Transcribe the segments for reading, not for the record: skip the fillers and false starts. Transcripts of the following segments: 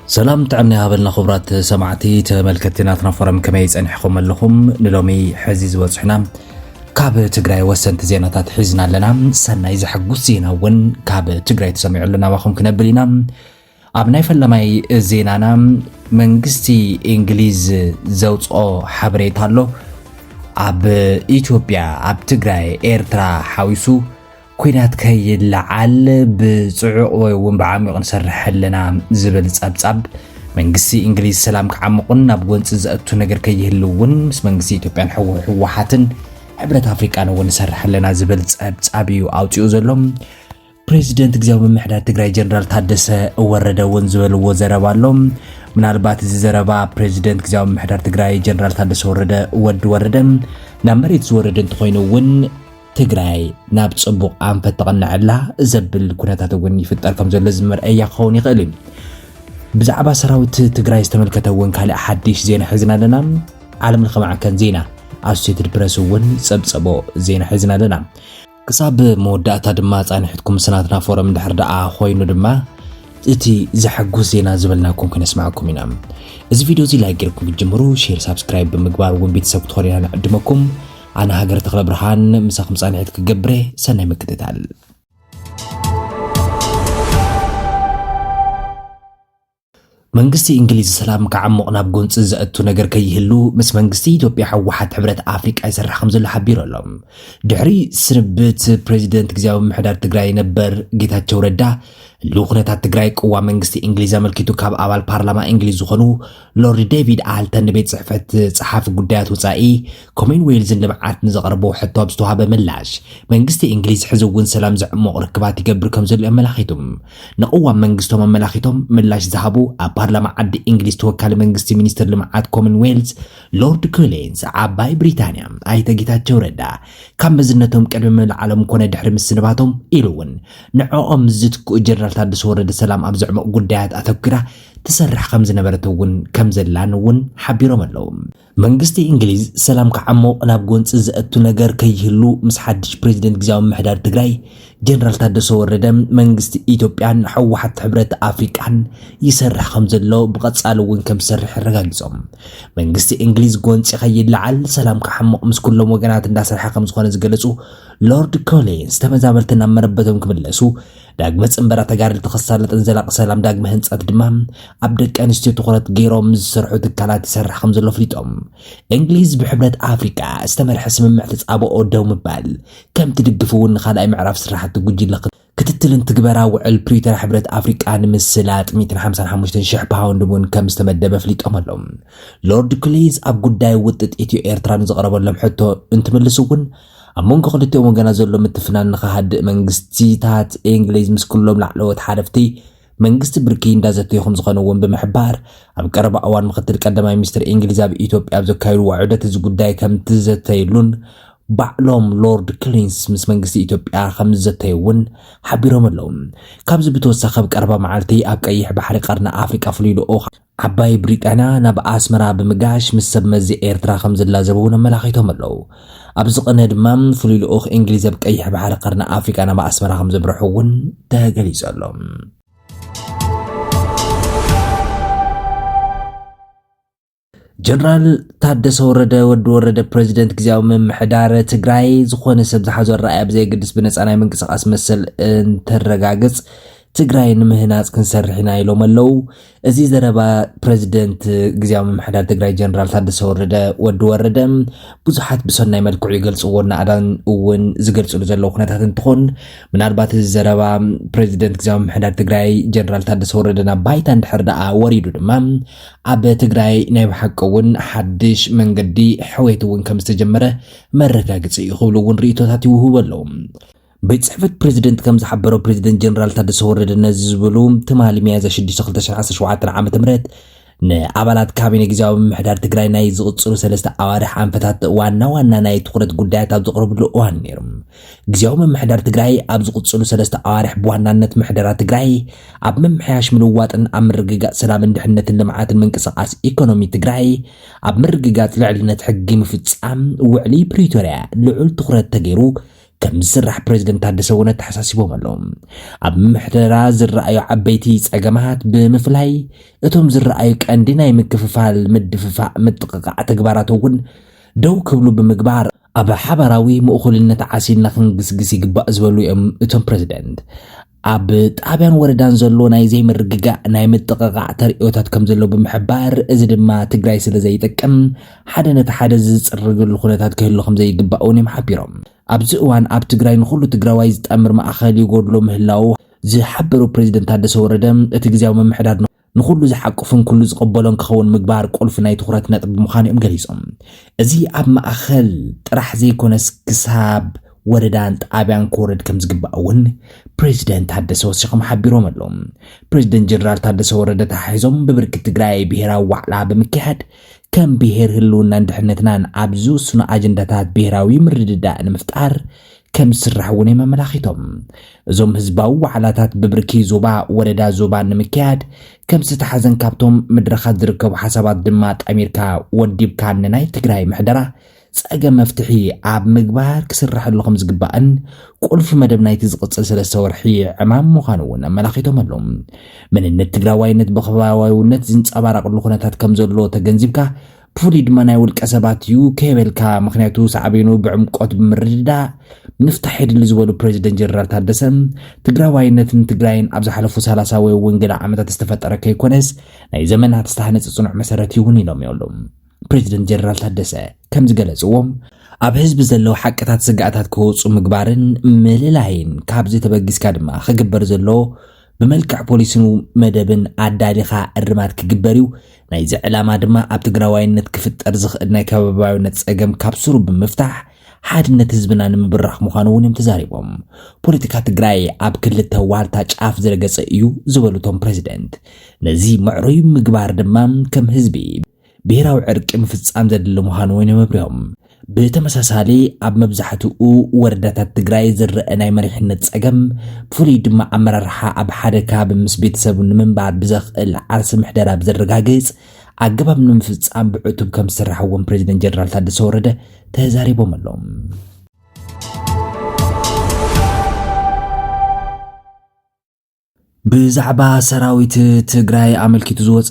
سلام تعمني هابلنا خبرات سمعتي تملكتنا تنفرم كما يصنحكم لكم نلومي حزيز وصحنا كاب تግራይ ወሰንቲ ዜናታት ሒዝና ኣለና ሰናይ ዝሕጉስ ዜና ውን ካብ ትግራይ ተሰሚዑ ኣለና ዋኹም ክነብሊና ኣብ ናይ ፈለማይ ዜናና መንግስቲ እንግሊዝ ዘውፅኦ ሓበሬታ ኣሎ ኣብ ኢትዮጵያ ኣብ ትግራይ ኤርትራ ሓዊሱ ኩናት ከይልዓል ብጽዑቕ ወይ ውን ብዓሚቕ ንሰርሕ ኣለና ዝብል ጸብጻብ መንግስቲ እንግሊዝ ሰላም ክዓምቁን ናብ ጎንፂ ዘእቱ ነገር ከይህልውን ምስ መንግስቲ ኢትዮጵያን ሕወሓትን ሕብረት አፍሪካ ነው ወንሰርሕ ለና ዝብል ጸብጻቢው አውጪው ዘሎም ፕሬዚደንት ግዚያው መምሕዳር ትግራይ ጀነራል ታደሰ ወረደ ወን ዝበልዎ ዘረባሎም ምናልባት እዚ ዘረባ ፕሬዚደንት ግዚያው መምሕዳር ትግራይ ጀነራል ታደሰ ወረደ ናብ መሬት ዝወረደ እንትኮይኑውን ትግራይ ናብ ጽቡቕ አንፈት ተቀናዕላ ዘብል ኩነታት ወን ይፍጠር ከም ዘሎ ዝመርአያ ክኸውን ይኽእል ብዛዕባ ሰራዊት ትግራይ ዝተመልከተውን ካልእ ሓድሽ ዜና ሒዝና ኣለና ዓለም ለኸማዕከን ዜና አሶሲየትድ ፕሬስ ውን ጸብጸቦ ዜና ሒዝና ኣለና ክሳብ መወዳእታ ድማ ጻንሕትኩም ሰናትና ፎረም ድሕር ደኣ ኮይኑ ድማ እቲ ዝሕጉስ ዜና ዝበልናኩም ክነስማዓኩም ኢና እዚ ቪድዮ እዚ ላይክ ጌርኩም ጀምሩ ሼር ሰብስክራይብ ብምግባር ውን ቤተሰብ ክትኮኑ ንዕድመኩም ኣነ ሃገር ተክለ ብርሃን ምሳኹም ጻንሕት ክገብረ ሰናይ ምክትታል መንግስቲ እንግሊዝ ሰላም ከዓምቕ ናብ ጎንፂ ዘእቱ ነገር ከይህሉ ምስ መንግስቲ ኢትዮጵያ ሕወሓት ሕብረት አፍሪካ ይሰርሕ ከም ዘሎ ሓቢሩ ኣሎም ድሕሪ ስንብት ፕሬዚደንት ግዚያዊ ምምሕዳር ትግራይ ነበር ጌታቸው ረዳ ልኹነታት ትግራይ ቅዋ መንግስቲ እንግሊዝ አመልኪቱ ካብ አባል ፓርላማ እንግሊዝ ዝኾኑ ሎርድ ዴቪድ አልተን ቤት ጽሕፈት ጸሓፊ ጉዳያት ወጻኢ ኮመንዌልዝን ልምዓት ንዘቕርቦ ሕቶ ኣብ ዝተዋሃበ ምላሽ መንግስቲ እንግሊዝ ሕዝውን ሰላም ዘዕምቕ ርክባት ይገብር ከም ዘሎ ኣመላኺቶም ንቅዋም መንግስቶም ኣመላኺቶም ምላሽ ዝሃቡ ኣብ ፓርላማ ዓዲ እንግሊዝ ተወካሊ መንግስቲ ሚኒስትር ልምዓት ኮመንዌልዝ ሎርድ ኮሊንስ ዓባይ ብሪታንያ ኣይተ ጌታቸው ረዳ ካብ መዝነቶም ቅድሚ ምልዓሎም ኮነ ድሕሪ ምስንባቶም ኢሉውን ንዕኦም ዝትክኡ ጀነራል ታደሰ ወረደ ሰላም ኣብ ዘዕምቕ ጉዳያት ኣተኪራ ተሰርሕ ከም ዝነበረተውን ከም ዘላንውን ሓቢሮም ኣለዉ መንግስቲ እንግሊዝ ሰላም ከዓምቕ ናብ ጎንፂ ዘእቱ ነገር ከይህሉ ምስ ሓድሽ ፕሬዚደንት ግዚያዊ ምምሕዳር ትግራይ ጀነራል ታደሰ ወረደ መንግስቲ ኢትዮጵያን ሕወሓት ሕብረት አፍሪካን ይሰርሕ ከም ዘሎ ብቐጻሊ እውን ከም ዝሰርሕ ረጋጊጾም መንግስቲ እንግሊዝ ጎንፂ ከይልዓል ሰላም ከዓምቕ ምስ ኩሎም ወገናት እንዳሰርሐ ከም ዝኾነ ዝገለጹ ሎርድ ኮሊንስ ተመዛበልትና መረበቶም ክምለሱ ዳግመ ጽንበራ ተጋሪ ተኸሳለጥን ዘላቕ ሰላም ዳግመ ህንጸት ድማ ኣብ ደቂ ኣንስትዮ ትኹረት ገይሮም ዝሰርሑ ትካላት ይሰርሕ ከም ዘሎ ፍሊጦም እንግሊዝ ብሕብረት አፍሪካ ዝተመርሐ ስምምዕ ተጻብኦ ደው ምባል ከም ትድግፍ እውን ካልኣይ ምዕራፍ ስራሕቲ ጉጅለ ክትትልን ትግበራ ውዕል ፕሪቶሪያ ሕብረት አፍሪካ ንምስላጥ 155,000 ፓውንድ ውን ከም ዝተመደበ ፍሊጦም ኣሎም ሎርድ ኮሊንስ ኣብ ጉዳይ ውጥጥ ኢትዮ ኤርትራ ንዘቕረበሎም ሕቶ እንትምልሱውን ኣብ መንጎ ክልቲኦም ወገናት ዘሎ ምትፍናን ንኸሃድእ መንግስቲታት እንግሊዝ ምስ ኩሎም ላዕለዎት ሓለፍቲ መንግስቲ ብርኪ እንዳዘተይኹም ዝኾነውን ብምሕባር ኣብ ቀረባ እዋን ምክትል ቀዳማይ ሚኒስትር እንግሊዝ ኣብ ኢትዮጵያ ኣብ ዘካየድዎ ዑደት እዚ ጉዳይ ከም ትዘተይሉን ባዕሎም ሎርድ ኮሊንስ ምስ መንግስቲ ኢትዮጵያ ከም ዝዘተይውን ሓቢሮም ኣለዉ ካብዚ ብተወሳኺ ኣብ ቀረባ መዓልቲ ኣብ ቀይሕ ባሕሪ ቀርኒ አፍሪካ ፍሉይ ልኡኽ ዓባይ ብሪጣንያ ናብ ኣስመራ ብምጋሽ ምስ ሰብ መዚ ኤርትራ ከም ዝላዘበውን ኣመላኺቶም ኣለዉ ኣብዚ ቅነ ድማ ፍሉይ ልኡኽ እንግሊዝ ኣብ ቀይሕ ባሕሪ ቀርኒ አፍሪካ ናብ ኣስመራ ከም ዘብርሑውን ተገሊጹ ኣሎ ጀነራል ታደሰ ወረደ ፕሬዚደንት ግዚያዊ ምምሕዳር ትግራይ ዝኾነ ሰብ ዝሓዞ ራእይ ኣብ ዘይግድስ ብነፃናይ ምንቅስቓስ መሰል እንተረጋግጽ ትግራይ ንምህናጽ ክንሰርሕ ኢና ኢሎም ኣለዉ እዚ ዘረባ ፕሬዚደንት ግዚያዊ ምምሕዳር ትግራይ ጀነራል ታደሰ ወረደ ብዙሓት ብሰናይ መልክዑ ይገልጽዎ ናኣዳን እውን ዝገልጽሉ ዘለዉ ኩነታት እንትኾን ምናልባት እዚ ዘረባ ፕሬዚደንት ግዚያዊ ምምሕዳር ትግራይ ጀነራል ታደሰ ወረደ ናብ ባይታ እንድሕር ደኣ ወሪዱ ድማ ኣብ ትግራይ ናይ ብሓቂ እውን ሓድሽ መንገዲ ሕወት እውን ከም ዝተጀመረ መረጋግፂ ይኽብሉ እውን ርእቶታት ይውህቡ ኣለዉ ቤት ጽሕፈት ፕሬዚደንት ከም ዝሓበሮ ፕሬዚደንት ጀነራል ታደሰ ወረደ ነዚ ዝብሉ ትማሊ ሚያዝያ 6 2017 ዓ.ም ንኣባላት ካቢነ ግዚያዊ ምምሕዳር ትግራይ ናይ ዝቕጽሉ 3 ኣዋርሕ ኣንፈታት ዋና ናይ ትኹረት ጉዳያት ኣብ ዘቕርብሉ እዋን ነይሮም ግዚያዊ ምምሕዳር ትግራይ ኣብ ዝቕጽሉ 3 ኣዋርሕ ብዋናነት ምሕደራ ትግራይ ኣብ ምምሕያሽ ምልዋጥን ኣብ ምርግጋጽ ሰላምን ድሕነትን ልምዓትን ምንቅስቓስ ኢኮኖሚ ትግራይ ኣብ ምርግጋጽ ልዕልነት ሕጊ ምፍጻም ውዕሊ ፕሪቶሪያ ልዑል ትኹረት ተገይሩ ከም ዝስራሕ ፕሬዚደንት ታደሰ ወረደ ተሓሳሲቦም ኣለዉ ኣብ ምሕደራ ዝረኣዩ ዓበይቲ ጸገማት ብምፍላይ እቶም ዝረኣዩ ቀንዲ ናይ ምክፍፋል ምድፍፋእ ምጥቕቃዕ ተግባራት እውን ደው ክብሉ ብምግባር ኣብ ሓበራዊ ምእኹልነት ዓሲልና ክንግስግስ ይግባእ ዝበሉ እዮም እቶም ፕሬዚደንት ኣብ ጣብያን ወረዳን ዘሎ ናይ ዘይምርግጋእ ናይ ምጥቕቃዕ ተርእዮታት ከም ዘሎ ብምሕባር እዚ ድማ ትግራይ ስለ ዘይጠቅም ሓደ ነቲ ሓደ ዝፅርግሉ ኩነታት ክህሉ ከም ዘይግባእ እውን ሓቢሮም ኣብዚ እዋን ኣብ ትግራይ ንኹሉ ትግራዋይ ዝጠምር ማእኸል ይጎድሎ ምህላው ዝሓበሩ ፕሬዚደንት ታደሰ ወረደ እቲ ግዝያዊ ምምሕዳር ንኹሉ ዝሓቅፉን ኩሉ ዝቕበሎን ክኸውን ምግባር ቁልፊ ናይ ትኹረት ነጥቢ ምዃኑ እዮም ገሊፆም እዚ ኣብ ማእኸል ጥራሕ ዘይኮነስ ክሳብ ወረዳን ጣብያን ክወርድ ከም ዝግባእ እውን ፕሬዚደንት ታደሰ ወሲኾም ሓቢሮም ኣለዎም ፕሬዚደንት ጀነራል ታደሰ ወረደ ተሓሒዞም ብብርኪ ትግራይ ብሄራዊ ዋዕላ ብምክያድ ከም ብሄር ህልውናን ድሕነትናን ኣብ ዝውስኑ ኣጀንዳታት ብሄራዊ ምርድዳእ ንምፍጣር ከም ዝስራሕ እውን የመመላኺቶም እዞም ህዝባዊ ዋዕላታት ብብርኪ ዞባ ወረዳ ዞባ ንምክያድ ከም ዝተሓዘን ካብቶም መድረኻት ዝርከቡ ሓሳባት ድማ ጣሚርካ ወዲብካ ንናይ ትግራይ ምሕደራ ጸገም መፍትሒ ኣብ ምግባር ክስራሕሉ ከም ዝግባእን ቁልፊ መደብ ናይቲ ዝቕፅል 3 ወርሒ ዕማም ምዃኑ እውን ኣመላኺቶም ኣለዎም መንነት ትግራዋይነት ብኸባቢያውነት ዝንፀባረቕሉ ኩነታት ከም ዘሎ ተገንዚብካ ብፍሉይ ድማ ናይ ውልቀ ሰባት እዩ ከይበልካ ምክንያቱ ሳዕቤኑ ብዕምቆት ብምርድዳእ ንፍታሕ የድሊ ዝበሉ ፕሬዚደንት ጀነራል ታደሰ ትግራዋይነትን ትግራይን ኣብ ዝሓለፉ 30 ወይ እውን ገለ ዓመታት ዝተፈጠረ ከይኮነስ ናይ ዘመናት ዝተሃነፀ ጽኑዕ መሰረት ይውን ኢሎም እዮም ፕሬዚደንት ጀነራል ታደሰ ከም ዝገለጽዎም ኣብ ህዝቢ ዘለዎ ሓቅታት ስጋኣታት ክወፁ ምግባርን ምልላይን ካብዚ ተበጊስካ ድማ ክግበር ዘሎ بملكع بوليسنو مدبن عدالخا الرمات كجبريو نايز علامة دما أب تجراوين نتكفت أرزخ إننا كباباو نتسجم كابسرو بمفتاح حاد نتزبنا نمبرخ مخانون يمتزاريبهم بوليتيكا تجراي أب كل التوال تاج أف زرقة إيو زولتهم بريزيدنت نزي معروي مجبار دمام كم هزبي بيراو عرق مفتسام زاد المخانون يمبريهم بتمساسالي أب مبزحته وردات تجراي زر أنا مريحنة سجم بفولي دم أمررها أب حركة بمسبيت سبون من بعد بزخ العرس محدرة بزرقاجز عقبها من مفتسام بعتب كم سرحوهم بريزيدنت جنرال تادسة ورده تزاريبهم اللهم بزعبا سراويت تجراي عمل كتزوج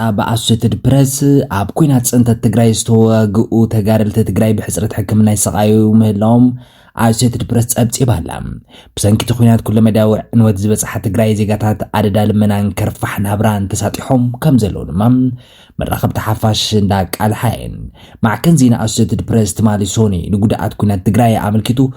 أب عشرة بريس أب كوينات سنت تجراي استوى تجارل تجراي بحسرة حكم ناس صغير ومهلهم عشرة بريس أب تبالام بسنك تخوينات كل مداوع نود زبز حتى تجراي زيجاتات عدد لمن كرفح نبران تساطحهم كم زلون مم مرخب تحفش داك على حين مع كنزينا عشرة بريس تمالي سوني نقول كوينات تجراي عمل كتو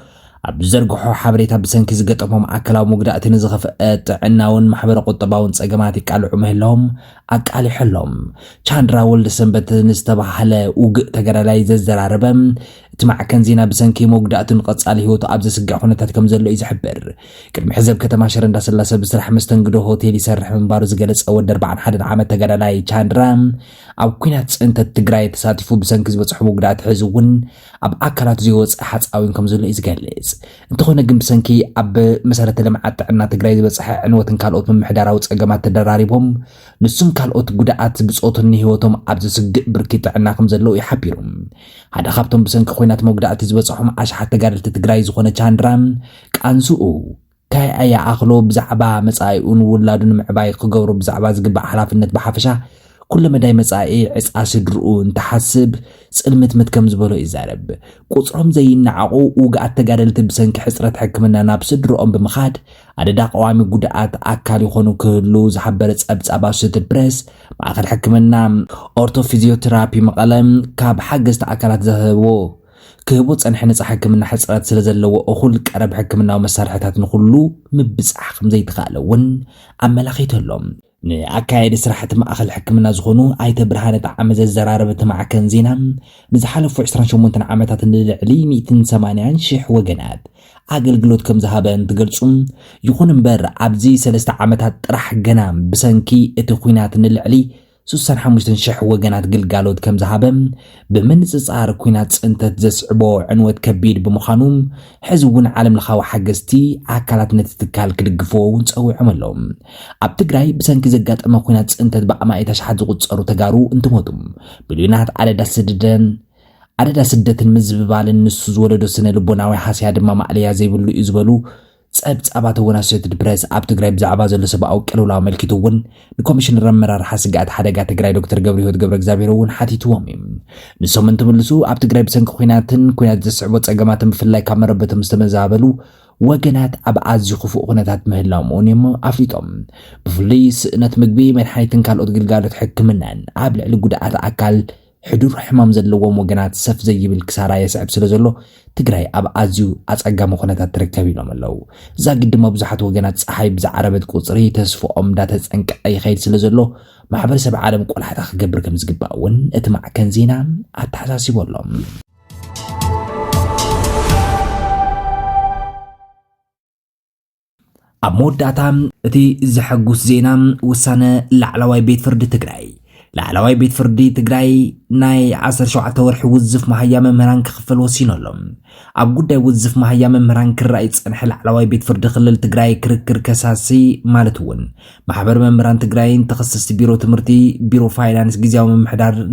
أبزرقحو حبريتها بسنك زقطهم أكلاو مقدأتين زغفقت عناون محبر قطباون سأجماتي كالعو مهلهم أكالي حلهم چاندرا ولد سنبت نستبحل وق تقرالاي زراربم تمع كنزينا بسنكي مقدأتين قد سالي هو تأبز سقعونا تاتكم زلو إزحبر كلم حزب كتما شرن داس الله سبسرح مستنقدو هوتيلي سرح من بارو زقلس أول دربع عن حد عامة تقرالاي چاندرام أو كينات انت تقراي تساتفو بسنك زبصحو مقدأت حزوون أب أكلات زيوز أحد أوينكم زلو إزقلس انتخونا قم بسنكي أب مسارة لمعات عنا تقراي زبصح عنوة كالوت من محدارة وتسقمات تدراريبهم نسون كالوت قدعات بسقوط النهيوتهم أبز سق بركيت عناكم زلو يحبيرهم هذا خابتهم بسنك خوينات مقدعات زبصحهم عشحة تقارل تتقراي زخونا چاندرام كأنسوء كاي أي أخلو بزعبا مسايقون ولادون معباي ققورو بزعبا زقبع حلافنت بحافشة كل مداي مسائي عسقا سدرؤون تحسب سلمت متكم زبولو إزارب قصرهم زي النعقو وقعد تقارلت بسنك حسرة حكمنا ناب سدرؤون بمخاد عدد قوامي قدعات أكال يخونو كهلو زحبرت أبس أباشة البريس مع حكمنا أورتوفيزيوترابي مقالم كاب حقست أكالات زهبو كهبوت أنحنس حكمنا حسرة سلزلو أخل كأرب حكمنا ومسارحتات نخلو مبسح خمزي تخالون أما لخيت اللهم نأكايد سرحة ما أخل حكمنا زغنو آيت برهانة عمز الزرارة مع كنزينا بزحالف 28 عامتات للعلي 280 شح وجنات عقل قلوت كم ذهبان تقلصون يكون مبر عبزي 3 عامتات رح جنام بسنكي اتخوينات للعلي سوسان حموشتن شح وجنات قلقالود كم ذهبان بمنز صار كوينات انت تزسعبو عنوات كبير بمخانوم حزبون عالم لخاو حقستي عكالات نتتكال كدقفو ونسأوي عملهم عبتقراي بسنك زقات اما كوينات انت تبقى ما ايتاش حد زغط صارو تقارو انتموتم بليونات على داس سددن عدد سدة المزبال النسوز ولدو سنة لبناوي حاسيا دما معليا زي بلو إزبلو ጸብጻባት ወናሰት ድረስ ኣብ ትግራይ ብዛዕባ ዘሎ ሰብኣዊ ቅልውላው መልኪቱ እውን ንኮሚሽነር ኣመራርሓ ስጋኣት ሓደጋ ትግራይ ዶክተር ገብረሂወት ገብረ እግዚአብሔር እውን ሓቲትዎም እዩ ንሶም እንትምልሱ ኣብ ትግራይ ብሰንኪ ኩናት ዘስዕቦ ጸገማትን ብፍላይ ካብ መረበቶም ዝተመዛበሉ ወገናት ኣብ ኣዝዩ ክፉእ ኩነታት ምህላዎም እዮም ኣፍሊጦም ብፍላይ ስእነት ምግቢ መድሓኒትን ካልኦት ግልጋሎት ሕክምናን ኣብ ልዕሊ ጉድኣት ኣካል حضور حمام زلوا وجنات سف زي بالكسارة يسعب سلزلو تجري أب أزيو أتأجم خنات تركبي لهم اللو زاجد ما بزحت وجنات صحيب زعربة قصري تسفو داتس أنك أي خير سلزلو ما حبر سبع عالم كل حدا خجبر كم زجباون اتمع كنزينا أتحساسي والله أمود داتا تي زحجوس زينا وسنة لعلواي بيت فرد تجري لعلواي بيت فردي تجراي ناي 17 ورح وظف مهيا ممران كخفل وسينولم اب قد وظف مهيا ممران كراي صنح لعلواي بيت فرد خلل تجراي كركر كساسي مالتون محبر ممران تجراي تخصص بيرو تمرتي بيرو فاينانس غزياو ممحدار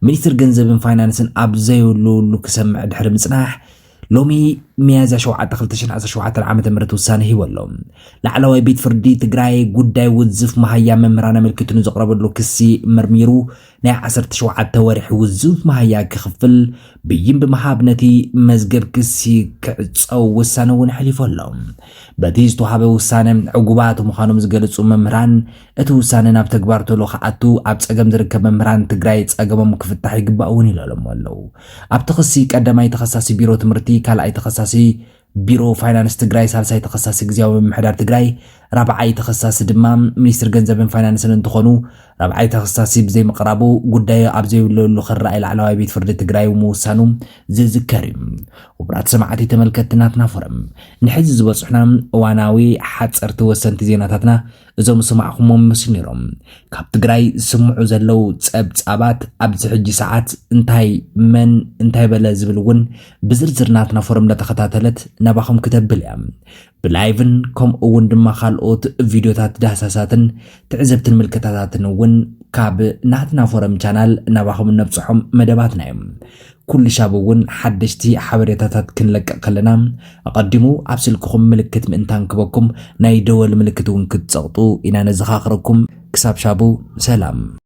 مينستر جنزب فاينانسن اب زيولو لكسمع دحر مصناح لومي ميازا شوعة خلتشن عزا شوعة العامة مرت وسانه هيولهم لعلواي بيت فردي تجراي قداي وزف مهيا ممرانا ملكتنو زقرب له كسي مرميرو ناي 10 شوعة تواريح وزف مهيا كخفل بيين بمحابنتي مزقب كسي كعصو وسانه ونحليفو لهم باتيز توحابي وسانه عقوبات ومخانو مزقلتو ممران اتو وسانه ناب تكبارتو لو خاعتو اب تساقم دركب ممران تجراي تساقم مكفتحي قباوني لهم ولو اب تخصي قدماي تخصاصي بيرو تمرتي كالعي تخصاصي بيرو فاينانس تجراي سالساي تخصاصي غزياو محدار تجراي رابعاي تخصاصي دما مينستر جنزب فاينانس انتخونو رابعاي تخصاصي بزي مقرابو قداي ابزي لو خراي العلواي بيت فرد تجراي وموسانو زكريم وبرات سمعتي تملكتناتنا فرم نحز زبصحنا واناوي حصر توسنت زيناتاتنا እዞም ስማዕኹሞም መስኒሮም ካብ ትግራይ ስምዑ ዘለው ጸብጻባት ኣብ ዝሕጂ ሰዓት እንታይ በለ ዝብልውን ብዝርዝርናትና ፎረም ለተኸታተለት ናባኹም ክተብል እያ ብላይቭን ከምኡ እውን ድማ ካልኦት ቪድዮታት ዳህሳሳትን ትዕዘብትን ምልክታታትን እውን ካብ ናትና ፎረም ቻናል ናባኹም ነብጽሖም መደባትና እዮም كل شابون حدشتي حبريتات كنلقى كلنا أقدموا أبسلكم ملكت من تانكبكم ناي دول ملكتون كتسقطوا إنا نزخاخركم كساب شابو سلام